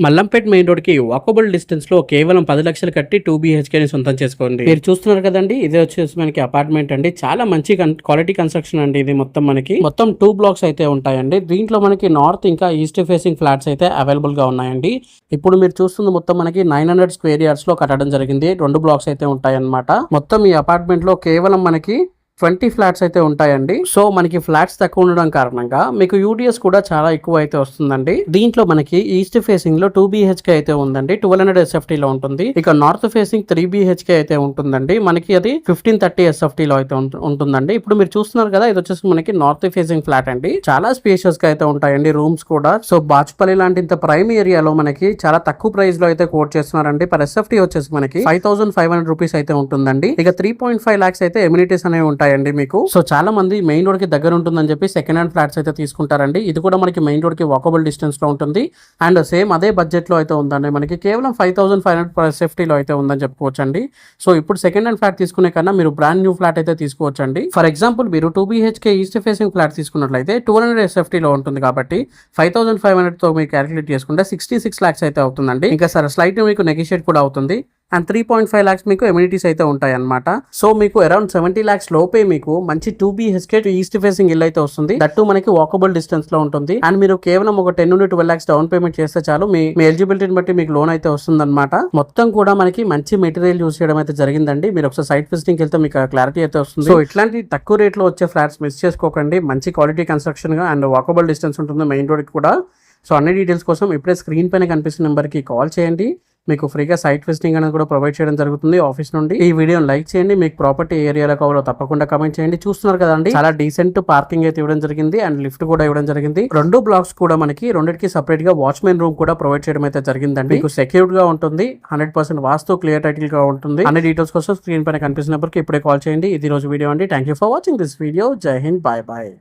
Mallampet main road కి walkable distance లో కేవలం 10 లక్షలు కట్టి 2 BHK ని సొంతం చేసుకోండి. మీరు చూస్తున్నారు కదండి, ఇదే వచ్చేసి మనకి అపార్ట్మెంట్ అండి. చాలా మంచి క్వాలిటీ కన్స్ట్రక్షన్ అండి. ఇది మొత్తం 2 బ్లాక్స్ అయితే ఉంటాయండి. దీంట్లో మనకి నార్త్ ఇంకా ఈస్ట్ ఫేసింగ్ ఫ్లాట్స్ అయితే అవైలబుల్ గా ఉన్నాయండి. ఇప్పుడు మీరు చూస్తుంది మొత్తం మనకి 900 స్క్వేర్ యార్డ్స్ లో కట్టడం జరిగింది. 2 బ్లాక్స్ అయితే ఉంటాయన్నమాట. మొత్తం ఈ అపార్ట్మెంట్ లో కేవలం మనకి 20 ఫ్లాట్స్ అయితే ఉంటాయండి. సో మనకి ఫ్లాట్స్ తక్కువ ఉండడం కారణంగా మీకు యూడిఎస్ కూడా చాలా ఎక్కువ అయితే వస్తుందండి. దీంట్లో మనకి ఈస్ట్ ఫేసింగ్ లో 2 BHK అయితే ఉందండి. 1200 SFT లో ఉంటుంది. ఇక నార్త్ ఫేసింగ్ 3 BHK అయితే ఉంటుందండి. మనకి అది 1530 SFT లో అయితే ఉంటుందండి. ఇప్పుడు మీరు చూస్తున్నారు కదా, ఇది వచ్చేసి మనకి నార్త్ ఫేసింగ్ ఫ్లాట్ అండి. చాలా స్పేషియస్ గా అయితే ఉంటాయండి రూమ్స్ కూడా. సో బాచుపల్లి లాంటి ఇంత ప్రైమ్ ఏరియాలో మనకి చాలా తక్కువ ప్రైస్ లో అయితే కోట్ చేస్తున్నారండి. పర్ SFT వచ్చేసి మనకి 5500 రూపీస్ అయితే ఉంటుందండి. ఇక 3.5 lakhs అయితే ఎమ్యూనిటీస్ అనేవి ఉంటాయి మీకు. సో చాలా మంది మెయిన్ రోడ్ కి దగ్గర ఉంటుందని చెప్పి సెకండ్ హ్యాండ్ ఫ్లాట్స్ అయితే తీసుకుంటారండి. ఇది కూడా మనకి మెయిన్ రోడ్ కి వాకబుల్ డిస్టెన్స్ లో ఉంటుంది. అండ్ సేమ్ అదే బడ్జెట్ లో అయితే ఉందండి. మనకి కేవలం 5500 per SFT లో అయితే ఉందని చెప్పుకోవచ్చండి. సో ఇప్పుడు సెకండ్ హ్యాండ్ ఫ్లాట్ తీసుకునే కన్నా మీరు బ్రాండ్ న్యూ ఫ్లాట్ అయితే తీసుకోవచ్చండి. ఫర్ ఎగ్జాంపుల్ మీరు 2 BHK ఈస్ట్ ఫేసింగ్ ఫ్లాట్ తీసుకున్నట్లయితే 200 SFT లో ఉంటుంది కాబట్టి 5500 తో మీరు క్యాలిక్యులేట్ చేసుకుంటే 66 lakhs అయితే అవుతుందండి. ఇంకా సరే స్లైట్ మీకు నెగోషియేట్ కూడా అవుతుంది. అండ్ 3.5 lakhs మీకు ఎమ్యూనిటీస్ అయితే ఉంటాయి అనమాట. సో మీకు అరౌండ్ 70 lakhs లోపే మీకు మంచి 2 BHK ఈస్ట్ ఫేసింగ్ ఇల్లు అయితే వస్తుంది. దట్టు మనకి వాకబుల్ డిస్టెన్స్ లో ఉంటుంది. అండ్ మీరు కేవలం ఒక 10 నుండి 12 lakhs డౌన్ పేమెంట్ చేస్తే చాలు మీ ఎలిజిబిలిటీని బట్టి మీకు లోన్ అయితే వస్తుంది అనమాట. మొత్తం కూడా మనకి మంచి మెటీరియల్ యూజ్ చేయడం అయితే జరిగిందండి. మీరు ఒకసారి సైట్ విజిటింగ్ వెళ్తే మీకు క్లారిటీ అయితే వస్తుంది. సో ఇట్లాంటి తక్కువ రేట్ లో వచ్చే ఫ్లాట్స్ మిస్ చేసుకోకండి. మంచి క్వాలిటీ కన్స్ట్రక్షన్ గా అండ్ వాకబుల్ డిస్టెన్స్ ఉంటుంది మెయిన్ రోడ్ కి కూడా. సో అన్ని డీటెయిల్స్ కోసం ఇప్పుడే స్క్రీన్ పైన కనిపిస్తున్న నెంబర్ కి కాల్ చేయండి. మీకు ఫ్రీగా సైట్ విజిటింగ్ అనేది కూడా ప్రొవైడ్ చేయడం జరుగుతుంది ఆఫీస్ నుండి. ఈ వీడియోని లైక్ చేయండి. మీకు ప్రాపర్టీ ఏరియాలో కావాలో తప్పకుండా కమెంట్ చేయండి. చూస్తున్నారు కదండి, చాలా డీసెంట్ పార్కింగ్ అయితే ఇవ్వడం జరిగింది అండ్ లిఫ్ట్ కూడా ఇవ్వడం జరిగింది. 2 బ్లాక్స్ కూడా మనకి రెండింటికి సెపరేట్ గా వాచ్మెన్ రూమ్ కూడా ప్రొవైడ్ చేయడం అయితే జరిగిందండి. మీకు సెక్యూర్డ్ గా ఉంటుంది. 100% వాస్తు క్లియర్ టైటిల్ గా ఉంటుంది. అన్ని డీటెయిల్స్ కోసం స్క్రీన్ పైన కనిపిస్తున్నప్పటికీ ఇప్పుడే కాల్ చేయండి. ఇది రోజు వీడియో అండి. Thank you for watching this video. జై హింద్, బాయ్ బాయ్.